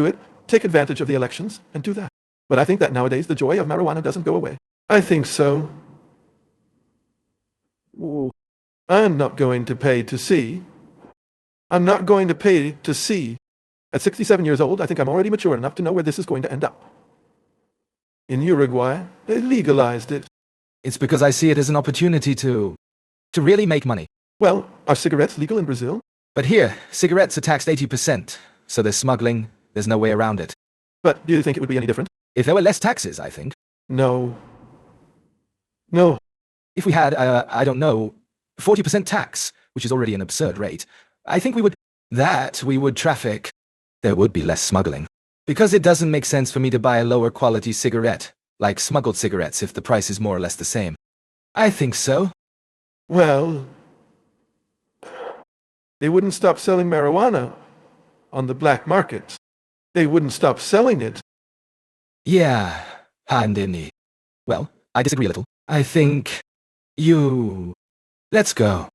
do it, take advantage of the elections, and do that. But I think that nowadays the joy of marijuana doesn't go away. I think so. Ooh. I'm not going to pay to see. I'm not going to pay to see. At 67 years old, I think I'm already mature enough to know where this is going to end up. In Uruguay, they legalized it. It's because I see it as an opportunity to really make money. Well, are cigarettes legal in Brazil? But here, cigarettes are taxed 80%, so there's smuggling, there's no way around it. But do you think it would be any different? If there were less taxes, I think. No. No. If we had, I don't know, 40% tax, which is already an absurd rate, I think we would traffic. There would be less smuggling. Because it doesn't make sense for me to buy a lower quality cigarette, like smuggled cigarettes, if the price is more or less the same. I think so. Well, they wouldn't stop selling marijuana on the black market. They wouldn't stop selling it. Yeah, Handini. Well, I disagree a little. I think let's go.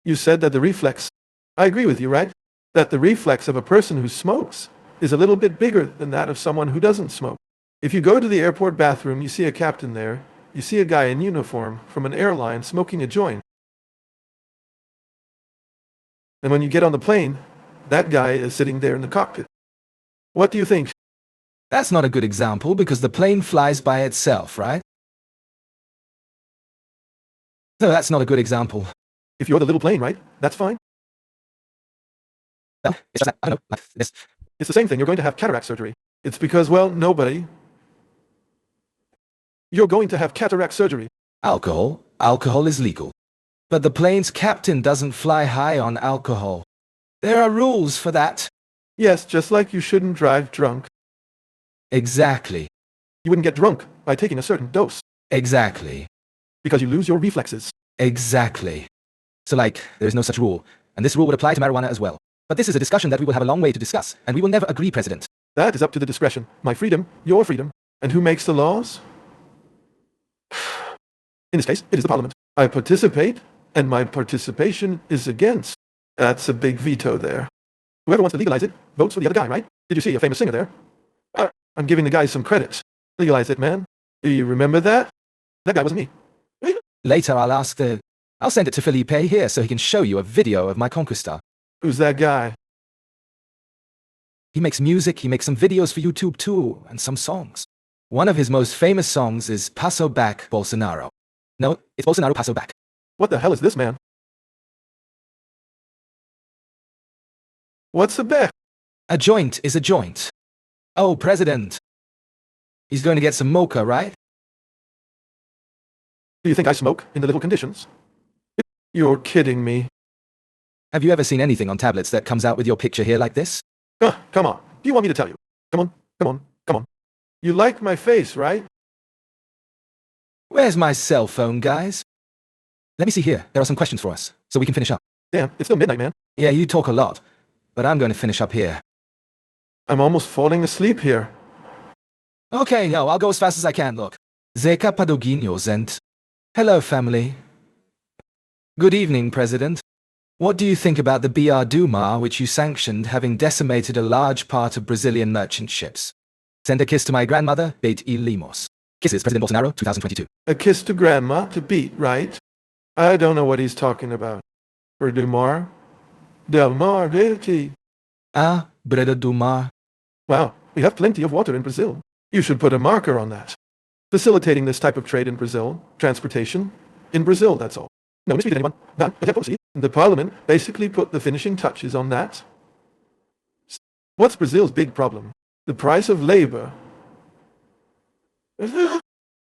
You said that the reflex. I agree with you, right? That the reflex of a person who smokes is a little bit bigger than that of someone who doesn't smoke. If you go to the airport bathroom, you see a captain there. You see a guy in uniform from an airline smoking a joint. And when you get on the plane, that guy is sitting there in the cockpit. What do you think? That's not a good example because the plane flies by itself, right? So that's not a good example. If you're the little plane, right? That's fine. Well, it's just, I don't know, like this. It's the same thing. You're going to have cataract surgery. It's because, well, nobody. You're going to have cataract surgery. Alcohol is legal. But the plane's captain doesn't fly high on alcohol. There are rules for that. Yes, just like you shouldn't drive drunk. Exactly. You wouldn't get drunk by taking a certain dose. Exactly. Because you lose your reflexes. Exactly. So like, there's no such rule. And this rule would apply to marijuana as well. But this is a discussion that we will have a long way to discuss, and we will never agree, President. That is up to the discretion. My freedom, your freedom. And who makes the laws? In this case, it is the Parliament. I participate, and my participation is against. That's a big veto there. Whoever wants to legalize it votes for the other guy, right? Did you see a famous singer there? I'm giving the guy some credit. Legalize it, man. Do you remember that? That guy wasn't me. Later, I'll send it to Felipe here so he can show you a video of my conquista. Who's that guy? He makes music, he makes some videos for YouTube too, and some songs. One of his most famous songs is Passo Back, Bolsonaro. No, it's Bolsonaro Passo Back. What the hell is this, man? What's a back? A joint is a joint. Oh, President. He's going to get some mocha, right? Do you think I smoke in the little conditions? You're kidding me. Have you ever seen anything on tablets that comes out with your picture here like this? Come on. Do you want me to tell you? Come on. You like my face, right? Where's my cell phone, guys? Let me see here. There are some questions for us, so we can finish up. Damn, it's still midnight, man. Yeah, you talk a lot, but I'm going to finish up here. I'm almost falling asleep here. Okay, no, I'll go as fast as I can, look. Zeka Padoguinho Zent. Hello, family. Good evening, President. What do you think about the BR Duma, which you sanctioned, having decimated a large part of Brazilian merchant ships? Send a kiss to my grandmother, Beit E. Limos. Kisses, President Bolsonaro, 2022. A kiss to grandma to beat, right? I don't know what he's talking about. For Dumar? Del Mar, Delti. Ah, Breda do Mar. Wow, we have plenty of water in Brazil. You should put a marker on that. Facilitating this type of trade in Brazil, transportation, in Brazil, that's all. No mistreat anyone. None, but policy. The Parliament basically put the finishing touches on that. What's Brazil's big problem? The price of labor.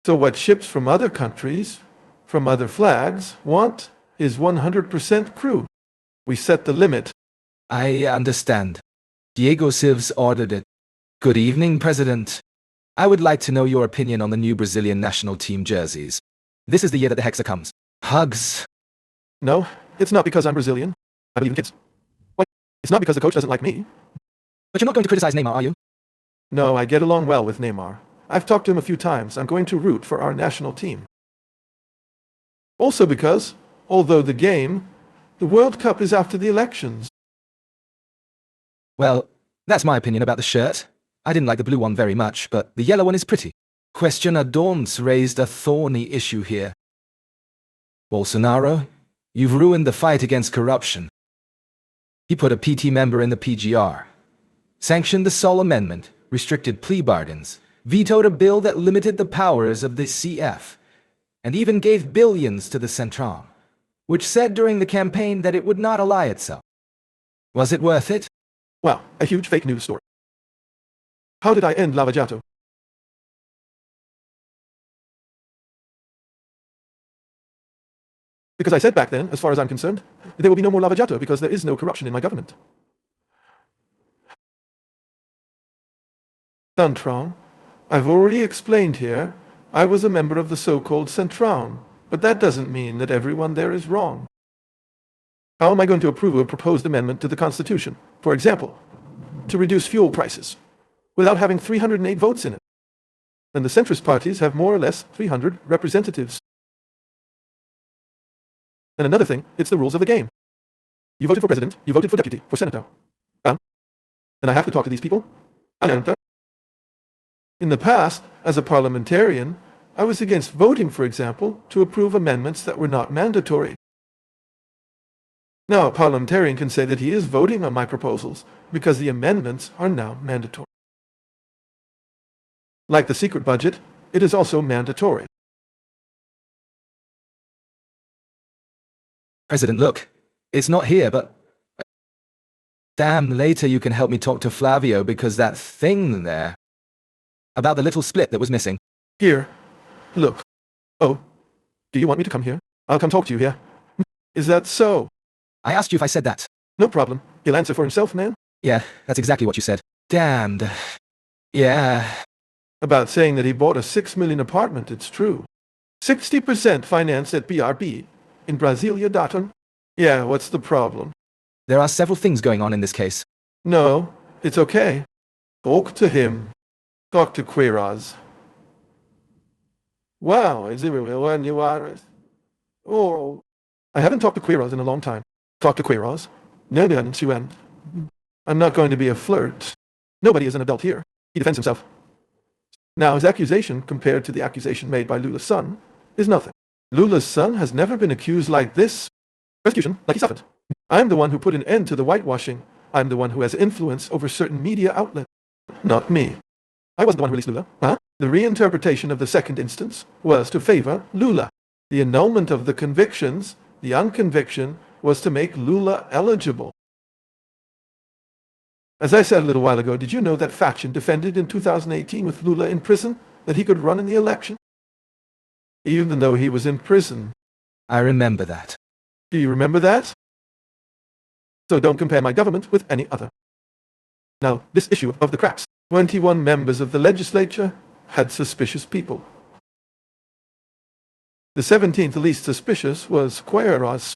So what ships from other countries, from other flags, want is 100% crew. We set the limit. I understand. Diego Silves ordered it. Good evening, President. I would like to know your opinion on the new Brazilian national team jerseys. This is the year that the Hexa comes. Hugs. No, it's not because I'm Brazilian. I believe in kids. What? It's not because the coach doesn't like me. But you're not going to criticize Neymar, are you? No, I get along well with Neymar. I've talked to him a few times. I'm going to root for our national team. Also because, although the World Cup is after the elections. Well, that's my opinion about the shirt. I didn't like the blue one very much, but the yellow one is pretty. Question Adorns raised a thorny issue here. Bolsonaro, you've ruined the fight against corruption. He put a PT member in the PGR, sanctioned the Sol Amendment, restricted plea bargains, vetoed a bill that limited the powers of the CF, and even gave billions to the Centron, which said during the campaign that it would not ally itself. Was it worth it? Wow, a huge fake news story. How did I end Lava Jato? Because I said back then, as far as I'm concerned, there will be no more Lava Jato because there is no corruption in my government. Centron, I've already explained here, I was a member of the so-called Centron, but that doesn't mean that everyone there is wrong. How am I going to approve a proposed amendment to the Constitution, for example, to reduce fuel prices, without having 308 votes in it? And the centrist parties have more or less 300 representatives. And another thing, it's the rules of the game. You voted for president, you voted for deputy, for senator. And I have to talk to these people. In the past, as a parliamentarian, I was against voting, for example, to approve amendments that were not mandatory. Now, a parliamentarian can say that he is voting on my proposals because the amendments are now mandatory. Like the secret budget, it is also mandatory. President, look, it's not here, but... Damn, later you can help me talk to Flavio because that thing there... about the little split that was missing. Here. Look. Oh. Do you want me to come here? I'll come talk to you here. Is that so? I asked you if I said that. No problem. He'll answer for himself, man. Yeah, that's exactly what you said. Damned. Yeah. About saying that he bought a $6 million apartment, it's true. 60% financed at BRB. In Brasilia, Datum? Yeah, what's the problem? There are several things going on in this case. No, it's okay. Talk to him. Talk to Queiroz. Wow, is it when you are... Oh, I haven't talked to Queiroz in a long time. Talk to Queiroz? No, I'm not going to be a flirt. Nobody is an adult here. He defends himself. Now, his accusation, compared to the accusation made by Lula's son, is nothing. Lula's son has never been accused like this. Persecution, like he suffered. I'm the one who put an end to the whitewashing. I'm the one who has influence over certain media outlets. Not me. I wasn't the one who released Lula, huh? The reinterpretation of the second instance was to favor Lula. The annulment of the convictions, the unconviction, was to make Lula eligible. As I said a little while ago, did you know that faction defended in 2018 with Lula in prison that he could run in the election? Even though he was in prison. I remember that. Do you remember that? So don't compare my government with any other. Now, this issue of the cracks. 21 members of the legislature had suspicious people. The 17th least suspicious was Queiroz.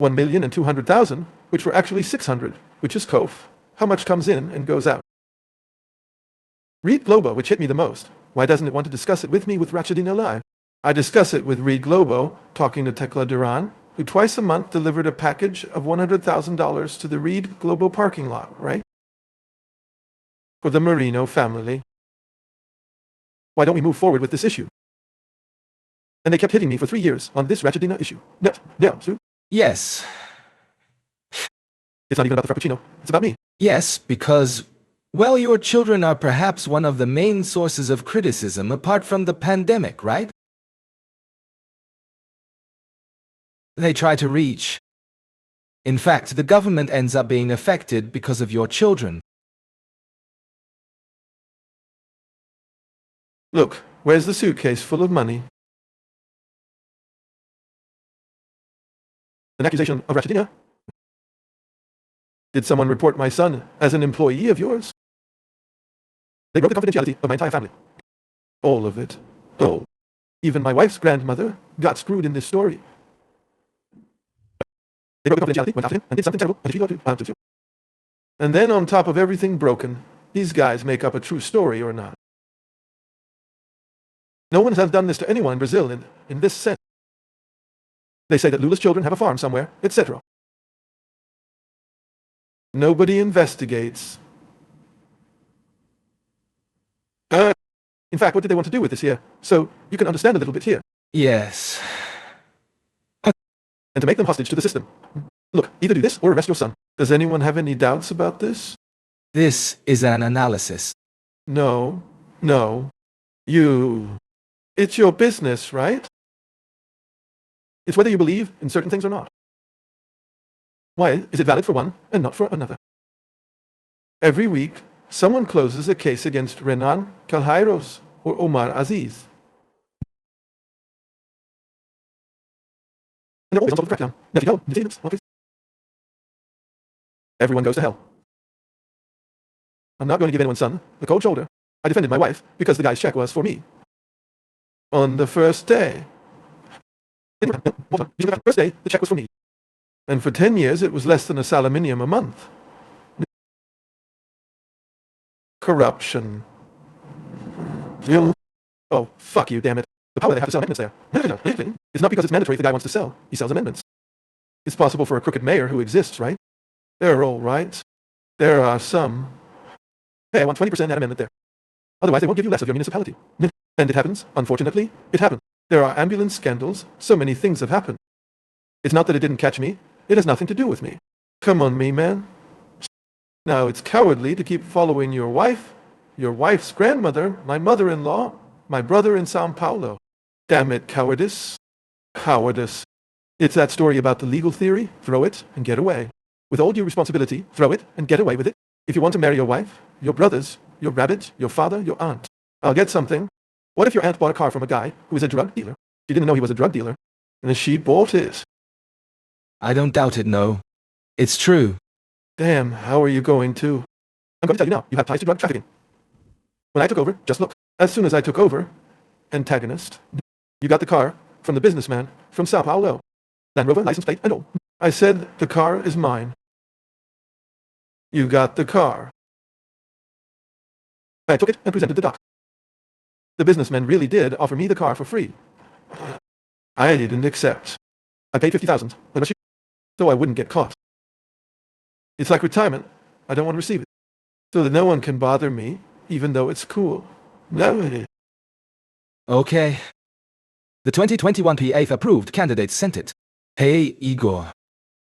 1,200,000, which were actually 600, which is Kof. How much comes in and goes out? Read Globo, which hit me the most. Why doesn't it want to discuss it with me with Rachadina Live? I discuss it with Reed Globo, talking to Tekla Duran, who twice a month delivered a package of $100,000 to the Reed Globo parking lot, right? For the Marino family. Why don't we move forward with this issue? And they kept hitting me for 3 years on this Rachadina issue. No. Yes. It's not even about the Frappuccino. It's about me. Yes, because, well, your children are perhaps one of the main sources of criticism apart from the pandemic, right? They try to reach. In fact, the government ends up being affected because of your children. Look, where's the suitcase full of money? An accusation of Rachadina? Did someone report my son as an employee of yours? They broke the confidentiality of my entire family. All of it. Oh. Even my wife's grandmother got screwed in this story. They broke the confidentiality, went after him, and did something terrible. And then on top of everything broken, these guys make up a true story or not. No one has done this to anyone in Brazil in this sense. They say that Lula's children have a farm somewhere, etc. Nobody investigates. In fact, what did they want to do with this here? So, you can understand a little bit here. Yes. And to make them hostage to the system. Look, either do this or arrest your son. Does anyone have any doubts about this? This is an analysis. No. No. You. It's your business, right? It's whether you believe in certain things or not. Why is it valid for one and not for another? Every week, someone closes a case against Renan Calheiros or Omar Aziz. And they're always on top of the crackdown. Now, if you go, defeat them, everyone goes to hell. I'm not going to give anyone's son the cold shoulder. I defended my wife because the guy's check was for me. On the first day. First day, the check was for me. And for 10 years, it was less than a salaminium a month. Corruption. Oh, fuck you, damn it. The power they have to sell amendments there. It's not because it's mandatory if the guy wants to sell. He sells amendments. It's possible for a crooked mayor who exists, right? They're all right. There are some. Hey, I want 20% that amendment there. Otherwise, they won't give you less of your municipality. And it happens. Unfortunately, it happens. There are ambulance scandals. So many things have happened. It's not that it didn't catch me. It has nothing to do with me. Come on, me, man. Now, it's cowardly to keep following your wife, your wife's grandmother, my mother-in-law, my brother in Sao Paulo. Damn it, cowardice. Cowardice. It's that story about the legal theory. Throw it and get away. With all due responsibility, throw it and get away with it. If you want to marry your wife, your brothers, your rabbit, your father, your aunt. I'll get something. What if your aunt bought a car from a guy who was a drug dealer? She didn't know he was a drug dealer. And she bought it. I don't doubt it, no. It's true. Damn, how are you going to? I'm going to tell you now, you have ties to drug trafficking. When I took over, just look. As soon as I took over, antagonist, you got the car from the businessman from Sao Paulo. Land Rover, license plate, and all. I said, the car is mine. You got the car. I took it and presented the doc. The businessman really did offer me the car for free. I didn't accept. I paid $50,000, so I wouldn't get caught. It's like retirement. I don't want to receive it. So that no one can bother me, even though it's cool. No. Okay. The 2021 PF approved candidates sent it. Hey, Igor.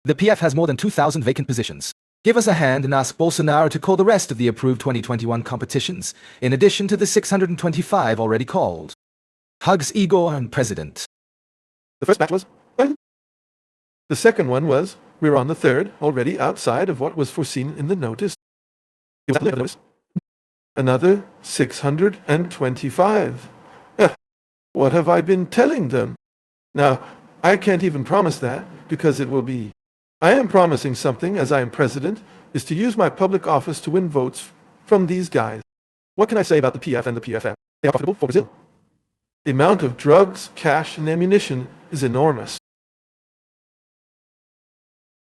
The PF has more than 2,000 vacant positions. Give us a hand and ask Bolsonaro to call the rest of the approved 2021 competitions, in addition to the 625 already called. Hugs, Igor and President. The first batch was, well. The second one was, we're on the third, already outside of what was foreseen in the notice. It was notice. Another 625. What have I been telling them? Now, I can't even promise that, because it will be. I am promising something, as I am president, is to use my public office to win votes from these guys. What can I say about the PF and the PFF? They are profitable for Brazil. The amount of drugs, cash, and ammunition is enormous.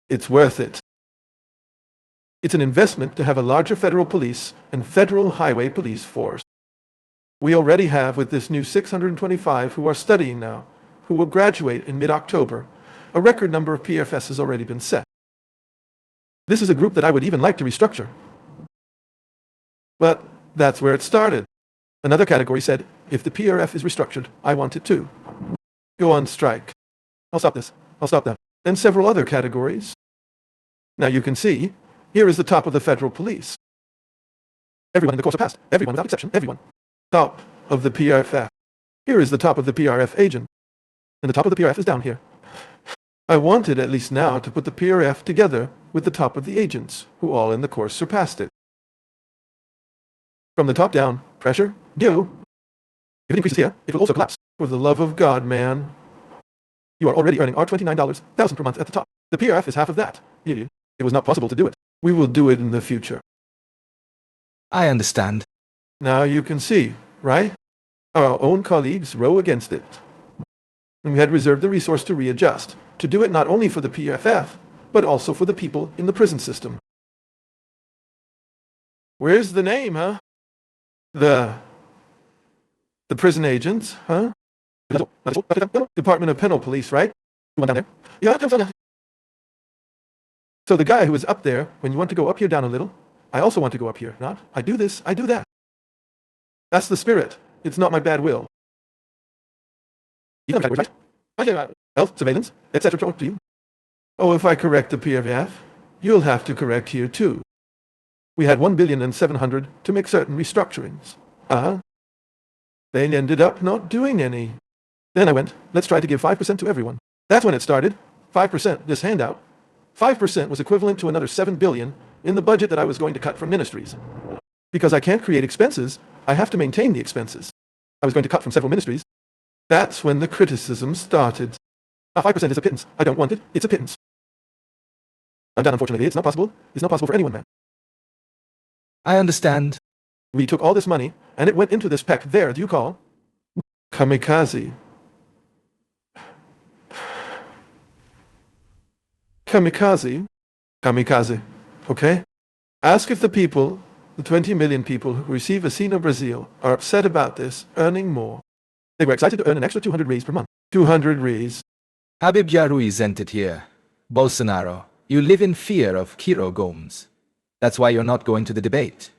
It's worth it. It's an investment to have a larger federal police and federal highway police force. We already have, with this new 625 who are studying now, who will graduate in mid-October, a record number of PFS has already been set. This is a group that I would even like to restructure. But that's where it started. Another category said, if the PRF is restructured, I want it too. Go on strike. I'll stop this. I'll stop that. And several other categories. Now you can see, here is the top of the federal police. Everyone in the course of past. Everyone without exception. Everyone. Top of the PRF. Here is the top of the PRF agent. And the top of the PRF is down here. I wanted, at least now, to put the PRF together with the top of the agents, who all in the course surpassed it. From the top down, pressure, do. If it increases here, it will also collapse. For the love of God, man. You are already earning our $29,000 per month at the top. The PRF is half of that. It was not possible to do it. We will do it in the future. I understand. Now you can see, right? Our own colleagues row against it. And we had reserved the resource to readjust, to do it not only for the PFF, but also for the people in the prison system. Where's the name, huh? The prison agents, huh? Department of Penal Police, right? You went down there? Yeah. So the guy who was up there, when you want to go up here down a little, I also want to go up here, not? I do this, I do that. That's the spirit. It's not my bad will. You know the categories, right? Health, surveillance, etc. to you. Oh, if I correct the PRF, you'll have to correct here too. We had 1,700,000,000 to make certain restructurings. They ended up not doing any. Then I went, let's try to give 5% to everyone. That's when it started. 5%, this handout. 5% was equivalent to another 7 billion in the budget that I was going to cut from ministries. Because I can't create expenses, I have to maintain the expenses. I was going to cut from several ministries. That's when the criticism started. 5% is a pittance. I don't want it. It's a pittance. I'm done, unfortunately. It's not possible. It's not possible for anyone, man. I understand. We took all this money, and it went into this pack there, do you call? Kamikaze. Kamikaze? Kamikaze. Okay? Ask if the people, the 20 million people who receive Vacina Brazil, are upset about this, earning more. They were excited to earn an extra 200 reais per month. 200 reais. Habib Yaruiz entered here. Bolsonaro, you live in fear of Ciro Gomes. That's why you're not going to the debate.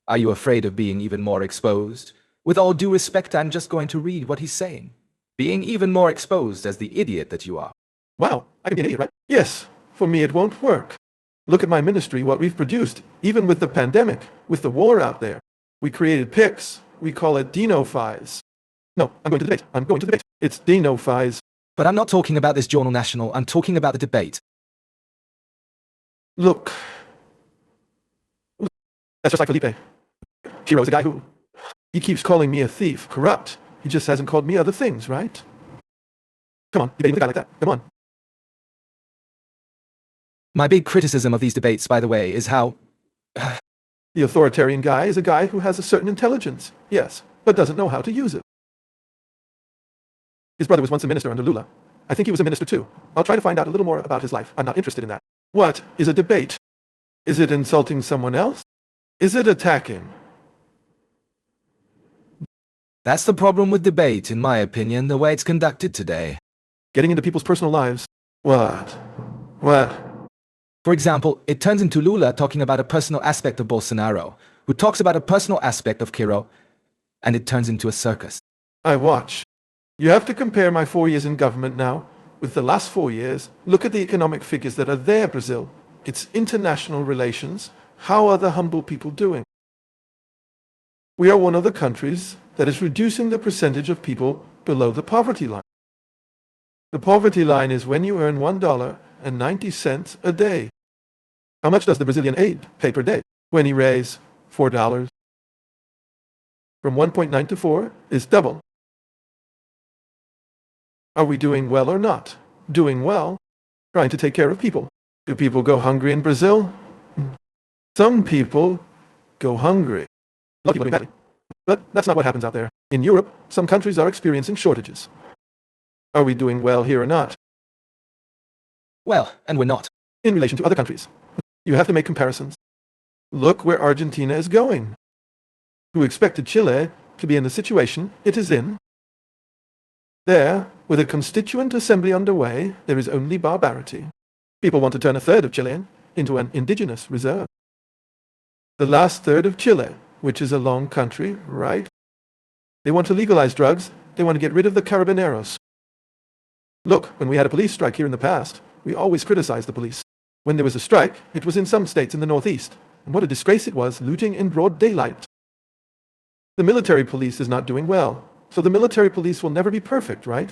Are you afraid of being even more exposed? With all due respect, I'm just going to read what he's saying. Being even more exposed as the idiot that you are. Wow, I can be an idiot, right? Yes, for me it won't work. Look at my ministry, what we've produced, even with the pandemic, with the war out there. We created PICs. We call it Dino-Fies. No, I'm going to the debate. I'm going to the debate. It's Dino-Fies. But I'm not talking about this Journal National. I'm talking about the debate. Look. That's just like Felipe. Ciro's a guy who... He keeps calling me a thief, corrupt. He just hasn't called me other things, right? Come on, debating with a guy like that. Come on. My big criticism of these debates, by the way, is how... The authoritarian guy is a guy who has a certain intelligence, yes, but doesn't know how to use it. His brother was once a minister under Lula. I think he was a minister too. I'll try to find out a little more about his life. I'm not interested in that. What is a debate? Is it insulting someone else? Is it attacking? That's the problem with debate, in my opinion, the way it's conducted today. Getting into people's personal lives. What? What? For example, it turns into Lula talking about a personal aspect of Bolsonaro, who talks about a personal aspect of Ciro, and it turns into a circus. I watch. You have to compare my 4 years in government now with the last 4 years. Look at the economic figures that are there, Brazil. It's international relations. How are the humble people doing? We are one of the countries that is reducing the percentage of people below the poverty line. The poverty line is when you earn $1.90 a day. How much does the Brazilian aid pay per day? When he raise $4. From 1.9 to 4 is double. Are we doing well or not? Doing well. Trying to take care of people. Do people go hungry in Brazil? Some people go hungry. A lot of people do badly. But that's not what happens out there. In Europe, some countries are experiencing shortages. Are we doing well here or not? Well, and we're not. In relation to other countries. You have to make comparisons. Look where Argentina is going. Who expected Chile to be in the situation it is in? There, with a constituent assembly underway, there is only barbarity. People want to turn a third of Chile into an indigenous reserve. The last third of Chile, which is a long country, right? They want to legalize drugs. They want to get rid of the carabineros. Look, when we had a police strike here in the past, we always criticized the police. When there was a strike, it was in some states in the Northeast. And what a disgrace it was, looting in broad daylight. The military police is not doing well. So the military police will never be perfect, right?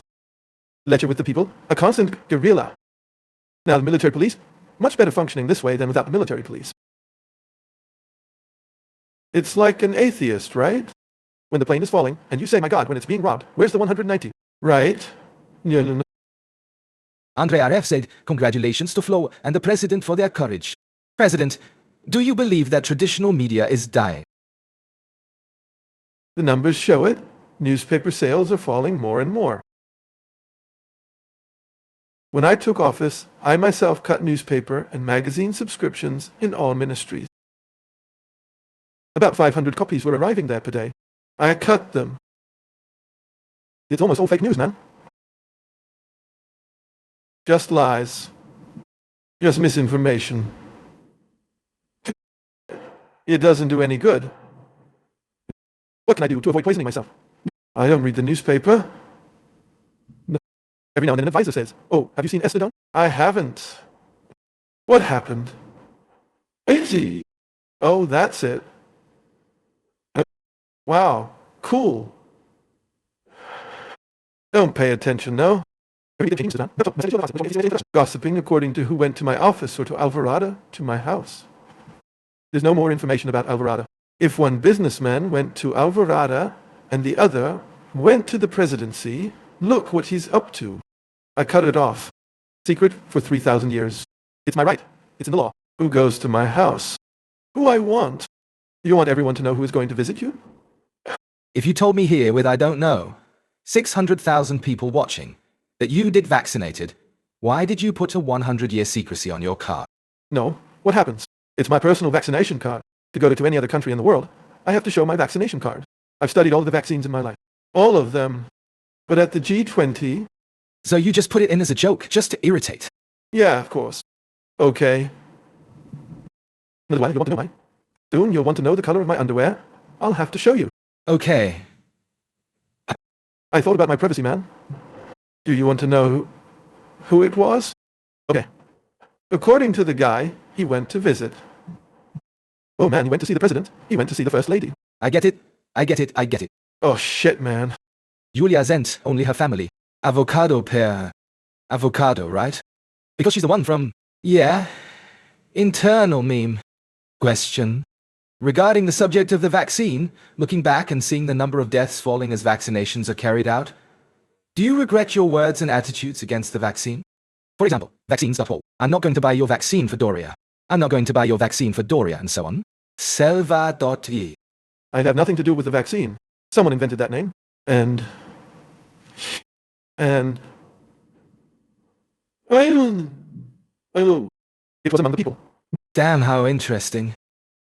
Ledger with the people, a constant guerrilla. Now the military police, much better functioning this way than without the military police. It's like an atheist, right? When the plane is falling, and you say, my God, when it's being robbed, where's the 190? Right? Yeah. Andre Aref said, congratulations to Flo and the president for their courage. President, do you believe that traditional media is dying? The numbers show it. Newspaper sales are falling more and more. When I took office, I myself cut newspaper and magazine subscriptions in all ministries. About 500 copies were arriving there per day. I cut them. It's almost all fake news, man. Just lies. Just misinformation. It doesn't do any good. What can I do to avoid poisoning myself? I don't read the newspaper. No. Every now and then an advisor says, "Oh, have you seen Esther Dunn?" I haven't. What happened? Easy. Oh, that's it. Wow, cool. Don't pay attention, no? Gossiping according to who went to my office or to Alvarado to my house. There's no more information about Alvarado. If one businessman went to Alvarado and the other went to the presidency, look what he's up to. I cut it off. Secret for 3,000 years. It's my right. It's in the law. Who goes to my house? Who I want. You want everyone to know who is going to visit you? If you told me here with I don't know, 600,000 people watching, that you did vaccinated, why did you put a 100-year secrecy on your card? No. What happens? It's my personal vaccination card. To go to any other country in the world, I have to show my vaccination card. I've studied all the vaccines in my life. All of them. But at the G20... So you just put it in as a joke, just to irritate? Yeah, of course. Okay. Why? You want to know why? Soon you'll want to know the color of my underwear. I'll have to show you. Okay. I thought about my privacy, man. Do you want to know who it was? Okay. According to the guy, he went to visit. Oh man, he went to see the president. He went to see the first lady. I get it. I get it. I get it. Oh shit, man. Julia Zent, only her family. Avocado pear. Avocado, right? Because she's the one from... Yeah. Internal meme. Question. Regarding the subject of the vaccine, looking back and seeing the number of deaths falling as vaccinations are carried out, do you regret your words and attitudes against the vaccine? For example, vaccines.all. I'm not going to buy your vaccine for Doria. I'm not going to buy your vaccine for Doria, and so on. Selva.e. I have nothing to do with the vaccine. Someone invented that name. And I don't. It was among the people. Damn, how interesting.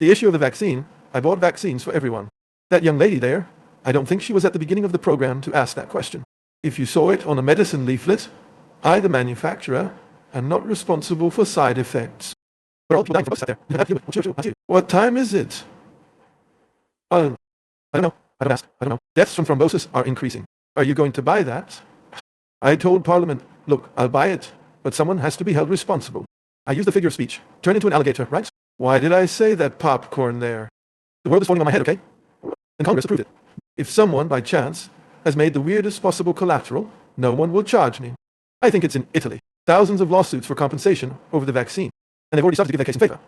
The issue of the vaccine, I bought vaccines for everyone. That young lady there, I don't think she was at the beginning of the program to ask that question. If you saw it on a medicine leaflet, I, the manufacturer, am not responsible for side effects. We're all people dying from both sides there. What time is it? I don't know. I don't ask. I don't know. Deaths from thrombosis are increasing. Are you going to buy that? I told Parliament, look, I'll buy it, but someone has to be held responsible. I used the figure of speech. Turn into an alligator, right? Why did I say that popcorn there? The world is falling on my head, okay? And Congress approved it. If someone, by chance, has made the weirdest possible collateral, no one will charge me. I think it's in Italy. Thousands of lawsuits for compensation over the vaccine. And they've already started to give their case in favor.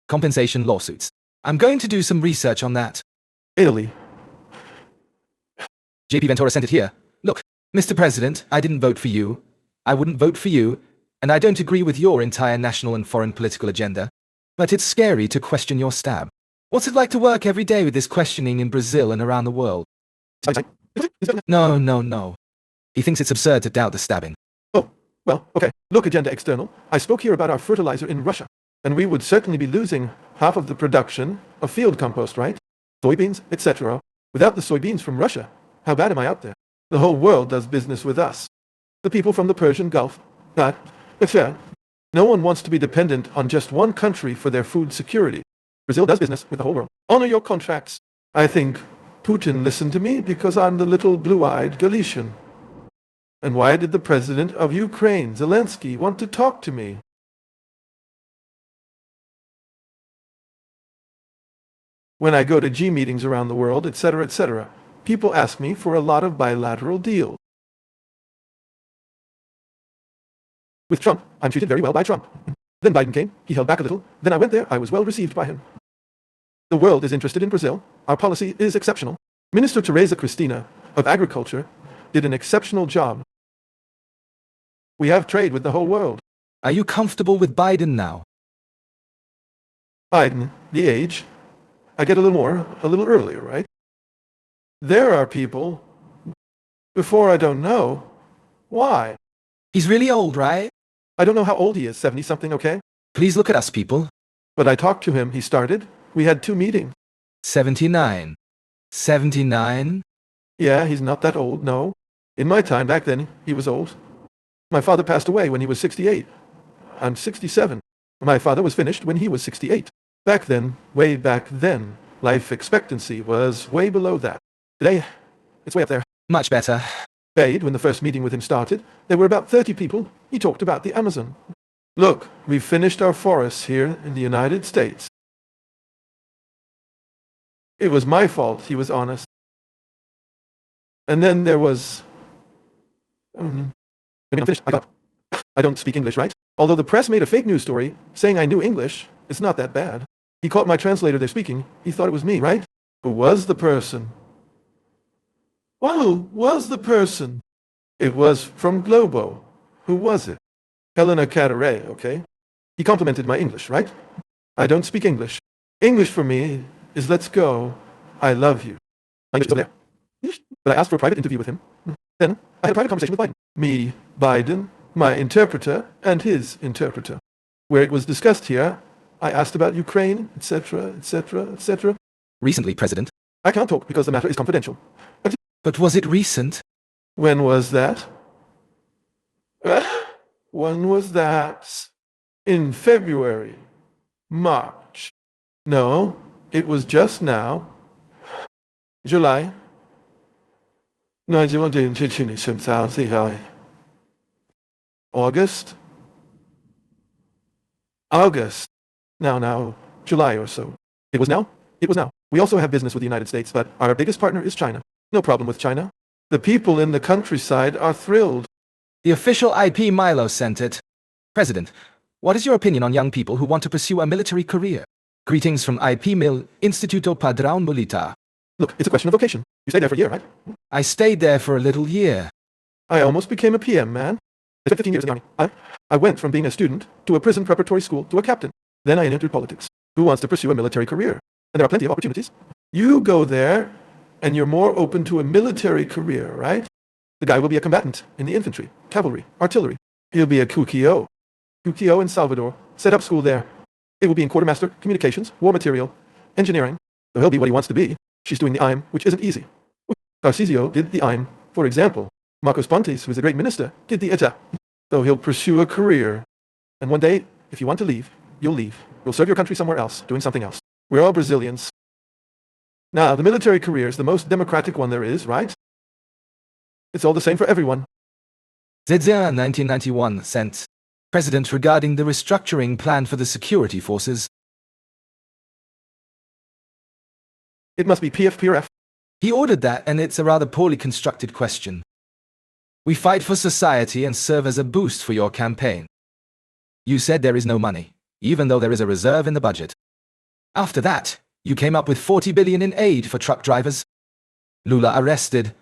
Compensation lawsuits. I'm going to do some research on that. Italy. JP Ventura sent it here. Look, Mr. President, I didn't vote for you. I wouldn't vote for you. And I don't agree with your entire national and foreign political agenda. But it's scary to question your stab. What's it like to work every day with this questioning in Brazil and around the world? No. He thinks it's absurd to doubt the stabbing. Oh, well, okay. Look, Agenda External. I spoke here about our fertilizer in Russia. And we would certainly be losing half of the production of field compost, right? Soybeans, etc. Without the soybeans from Russia, how bad am I out there? The whole world does business with us. The people from the Persian Gulf. It's fair. No one wants to be dependent on just one country for their food security. Brazil does business with the whole world. Honor your contracts. I think Putin listened to me because I'm the little blue-eyed Galician. And why did the president of Ukraine, Zelensky, want to talk to me? When I go to G meetings around the world, etc., people ask me for a lot of bilateral deals. With Trump, I'm treated very well by Trump. Then Biden came, he held back a little, then I went there, I was well received by him. The world is interested in Brazil, our policy is exceptional. Minister Teresa Cristina, of Agriculture, did an exceptional job. We have trade with the whole world. Are you comfortable with Biden now? Biden, the age, I get a little earlier, right? There are people, before I don't know, why? He's really old, right? I don't know how old he is, 70-something, okay? Please look at us, people. But I talked to him, he started, we had 2 meetings. 79. 79? Yeah, he's not that old, no. In my time, back then, he was old. My father passed away when he was 68. I'm 67. My father was finished when he was 68. Back then, way back then, life expectancy was way below that. Today, it's way up there. Much better. When the first meeting with him started, there were about 30 people. He talked about the Amazon. Look, we've finished our forests here in the United States. It was my fault, he was honest. And then there was... I'm finished. I don't speak English, right? Although the press made a fake news story saying I knew English, it's not that bad. He caught my translator there speaking. He thought it was me, right? Who was the person? Who was the person? It was from Globo. Who was it? Helena Cataray, okay? He complimented my English, right? I don't speak English. English for me is let's go, I love you. My English is over there. But I asked for a private interview with him. Then I had a private conversation with Biden. Me, Biden, my interpreter, and his interpreter. Where it was discussed here, I asked about Ukraine, etc., etc., etc. Recently, President. I can't talk because the matter is confidential. But was it recent? When was that? When was that? In February. March. No, it was just now. July. August. August. Now, July or so. It was now? It was now. We also have business with the United States, but our biggest partner is China. No problem with China. The people in the countryside are thrilled. The official IP Milo sent it. President, what is your opinion on young people who want to pursue a military career? Greetings from IP Mil Instituto Padrão Militar. Look, it's a question of vocation. You stayed there for a year, right? I stayed there for a little year. I almost became a PM, man. I spent 15 years in the army. I went from being a student to a prison preparatory school to a captain. Then I entered politics. Who wants to pursue a military career? And there are plenty of opportunities. You go there, and you're more open to a military career, right? The guy will be a combatant in the infantry, cavalry, artillery. He'll be a Kukio. Kukio in Salvador. Set up school there. It will be in quartermaster, communications, war material, engineering. So he'll be what he wants to be. She's doing the IM, which isn't easy. Tarcisio did the IM. For example, Marcos Pontes, who is a great minister, did the ETA. So he'll pursue a career. And one day, if you want to leave, you'll leave. You'll serve your country somewhere else, doing something else. We're all Brazilians. Now, the military career is the most democratic one there is, right? It's all the same for everyone. ZZA 1991 sent. President regarding the restructuring plan for the security forces. It must be PFPRF. He ordered that, and it's a rather poorly constructed question. We fight for society and serve as a boost for your campaign. You said there is no money, even though there is a reserve in the budget. After that, you came up with 40 billion in aid for truck drivers. Lula arrested.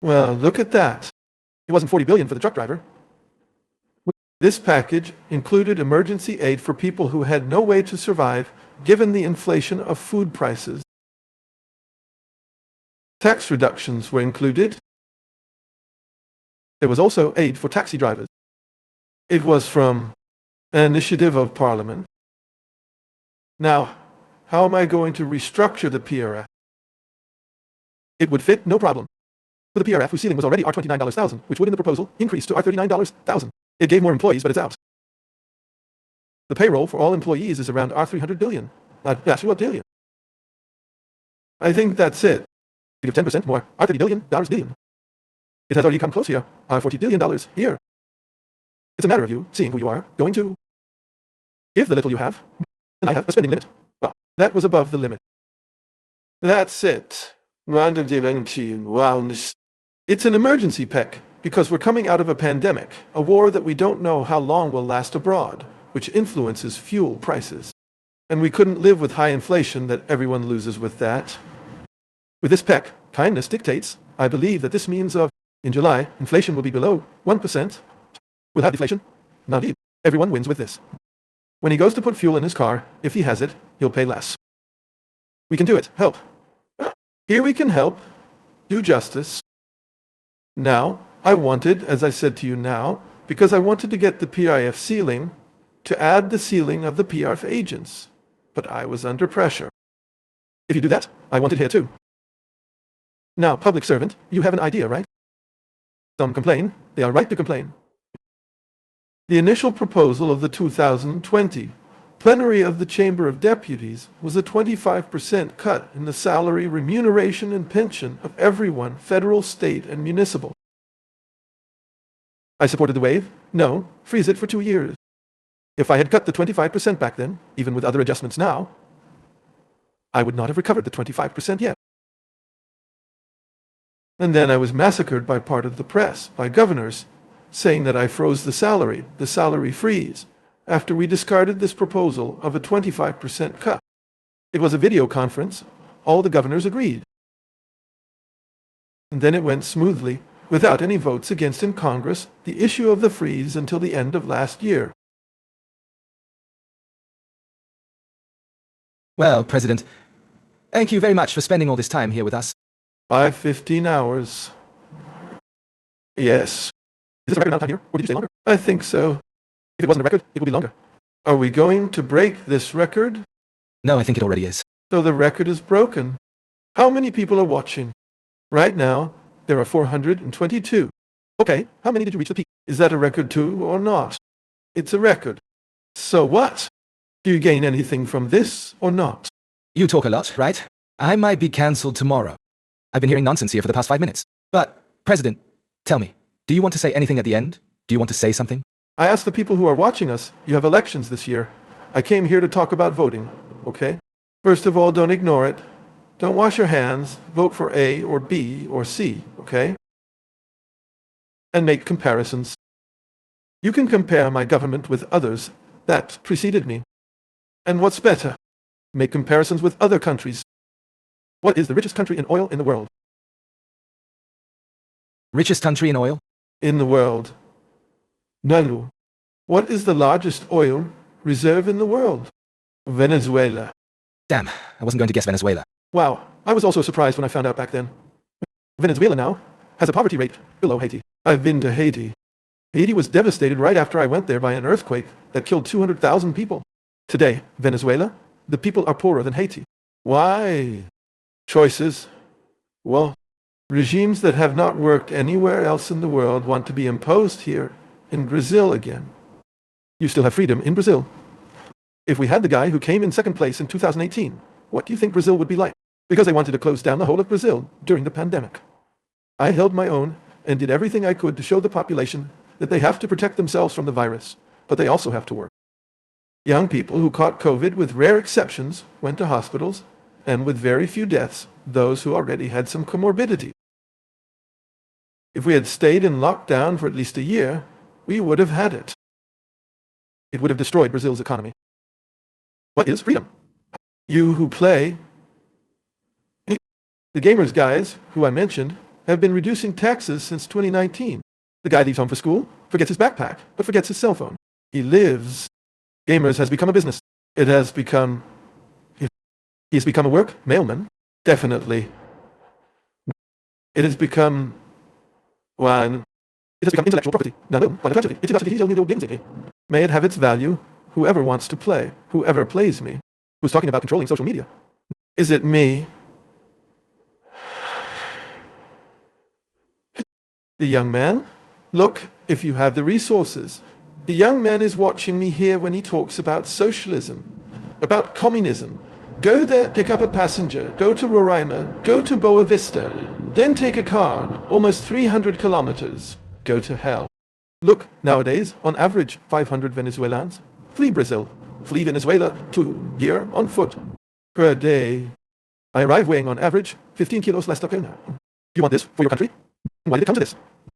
Well, look at that. It wasn't 40 billion for the truck driver. This package included emergency aid for people who had no way to survive given the inflation of food prices. Tax reductions were included. There was also aid for taxi drivers. It was from an initiative of Parliament. Now, how am I going to restructure the PRF? It would fit, no problem. For the PRF, whose ceiling was already $29,000, which would in the proposal increase to $39,000. It gave more employees, but it's out. The payroll for all employees is around $300 billion. Not $1 billion. I think that's it. You give 10% more, $30 billion. It has already come close here, $40 billion here. It's a matter of you seeing who you are going to give the little you have. And I have a spending limit. Well, that was above the limit. That's it. It's an emergency PEC, because we're coming out of a pandemic, a war that we don't know how long will last abroad, which influences fuel prices. And we couldn't live with high inflation that everyone loses with that. With this PEC, kindness dictates, I believe that this means in July, inflation will be below 1%. We'll have deflation. Not even. Everyone wins with this. When he goes to put fuel in his car, if he has it, he'll pay less. We can do it. Help. Here we can help. Do justice. Now, I wanted, as I said to you now, because I wanted to get the PIF ceiling, to add the ceiling of the PRF agents. But I was under pressure. If you do that, I want it here too. Now, public servant, you have an idea, right? Some complain. They are right to complain. The initial proposal of the 2020 plenary of the Chamber of Deputies was a 25% cut in the salary, remuneration, and pension of everyone, federal, state, and municipal. I supported the wave. No, freeze it for 2 years. If I had cut the 25% back then, even with other adjustments now, I would not have recovered the 25% yet. And then I was massacred by part of the press, by governors, saying that I froze the salary freeze, after we discarded this proposal of a 25% cut. It was a video conference. All the governors agreed. And then it went smoothly, without any votes against in Congress, the issue of the freeze until the end of last year. Well, President, thank you very much for spending all this time here with us. 15 hours. Yes. Is this a record amount of time here, or did you stay longer? I think so. If it wasn't a record, it will be longer. Are we going to break this record? No, I think it already is. So the record is broken. How many people are watching? Right now, there are 422. Okay, how many did you reach the peak? Is that a record too, or not? It's a record. So what? Do you gain anything from this, or not? You talk a lot, right? I might be cancelled tomorrow. I've been hearing nonsense here for the past 5 minutes. But, President, tell me, do you want to say anything at the end? Do you want to say something? I asked the people who are watching us, you have elections this year. I came here to talk about voting, okay? First of all, don't ignore it. Don't wash your hands. Vote for A or B or C, okay? And make comparisons. You can compare my government with others that preceded me. And what's better? Make comparisons with other countries. What is the richest country in oil in the world? Richest country in oil? In the world. Nanu. What is the largest oil reserve in the world? Venezuela. Damn, I wasn't going to guess Venezuela. Wow, I was also surprised when I found out back then. Venezuela now has a poverty rate below Haiti. I've been to Haiti. Haiti was devastated right after I went there by an earthquake that killed 200,000 people. Today, Venezuela, the people are poorer than Haiti. Why? Choices. Well, regimes that have not worked anywhere else in the world want to be imposed here in Brazil again. You still have freedom in Brazil. If we had the guy who came in second place in 2018, what do you think Brazil would be like? Because they wanted to close down the whole of Brazil during the pandemic. I held my own and did everything I could to show the population that they have to protect themselves from the virus, but they also have to work. Young people who caught COVID, with rare exceptions, went to hospitals, and with very few deaths, those who already had some comorbidity. If we had stayed in lockdown for at least a year, we would have had it. It would have destroyed Brazil's economy. What is freedom? You who play, the gamers guys who I mentioned, have been reducing taxes since 2019. The guy leaves home for school, forgets his backpack, but forgets his cell phone. He lives. Gamers has become a business. It has become... He's become a work mailman. Definitely. It has become... Well, it has become intellectual property. May it have its value. Whoever wants to play, whoever plays me. Who's talking about controlling social media? Is it me? The young man? Look, if you have the resources. The young man is watching me here when he talks about socialism, about communism. Go there, pick up a passenger, go to Roraima, go to Boa Vista, then take a car, almost 300 kilometers. Go to hell. Look, nowadays, on average, 500 Venezuelans flee Brazil, flee Venezuela to here on foot per day. I arrive weighing on average 15 kilos less than now. You want this for your country? Why did it come to this?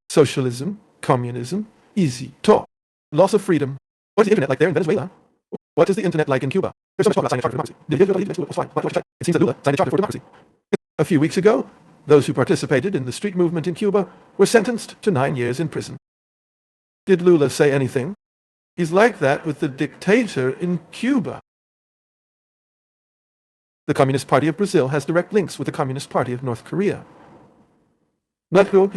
Socialism, communism, easy talk. Loss of freedom. What is the internet like there in Venezuela? What is the internet like in Cuba? There's so much talk about signing a charter for democracy. It seems that Lula signed a charter for democracy. A few weeks ago, those who participated in the street movement in Cuba were sentenced to 9 years in prison. Did Lula say anything? He's like that with the dictator in Cuba. The Communist Party of Brazil has direct links with the Communist Party of North Korea. North Korea.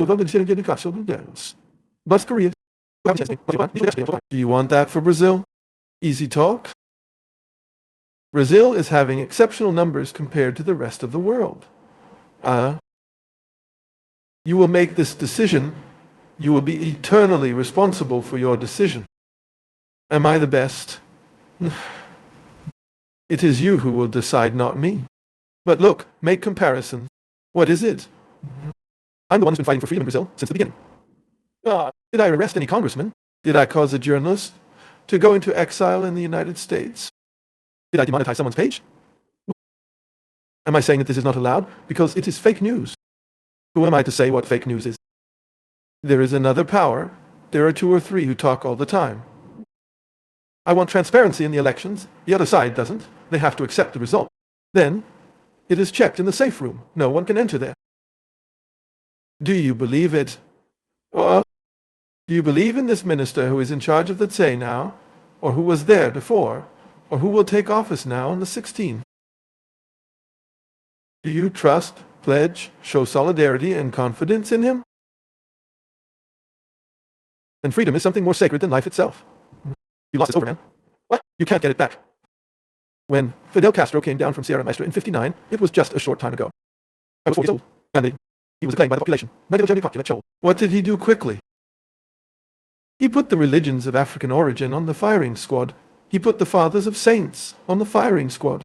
Do you want that for Brazil? Easy talk. Brazil is having exceptional numbers compared to the rest of the world. You will make this decision. You will be eternally responsible for your decision. Am I the best? It is you who will decide, not me. But look, make comparison. What is it? I'm the one who's been fighting for freedom in Brazil since the beginning. Did I arrest any congressman? Did I cause a journalist to go into exile in the United States? Did I demonetize someone's page? Am I saying that this is not allowed? Because it is fake news. Who am I to say what fake news is? There is another power. There are 2 or 3 who talk all the time. I want transparency in the elections. The other side doesn't. They have to accept the result. Then, it is checked in the safe room. No one can enter there. Do you believe it? Or do you believe in this minister who is in charge of the TSE now, or who was there before, or who will take office now on the 16th? Do you trust, pledge, show solidarity and confidence in him? And freedom is something more sacred than life itself. You lost, it's over, man. What? You can't get it back. When Fidel Castro came down from Sierra Maestra in '59, it was just a short time ago. I was 4 years old, and he was acclaimed by the population. What did he do quickly? He put the religions of African origin on the firing squad. He put the fathers of saints on the firing squad.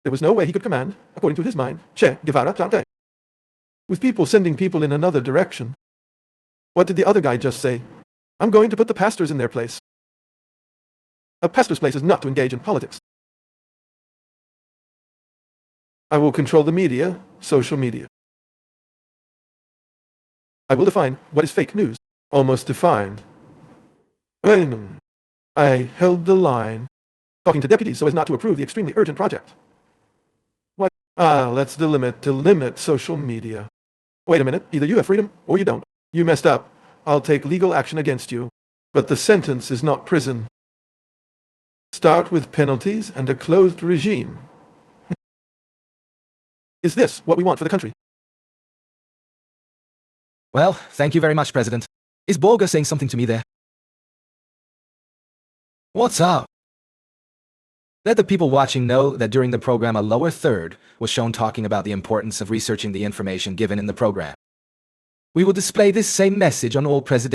There was no way he could command, according to his mind, Che Guevara Tante. With people sending people in another direction. What did the other guy just say? I'm going to put the pastors in their place. A pastor's place is not to engage in politics. I will control the media, social media. I will define what is fake news. Almost defined. I held the line, talking to deputies so as not to approve the extremely urgent project. What? Let's limit social media. Wait a minute, either you have freedom or you don't. You messed up. I'll take legal action against you. But the sentence is not prison. Start with penalties and a closed regime. Is this what we want for the country? Well, thank you very much, President. Is Borga saying something to me there? What's up? Let the people watching know that during the program a lower third was shown talking about the importance of researching the information given in the program. We will display this same message on all presidents.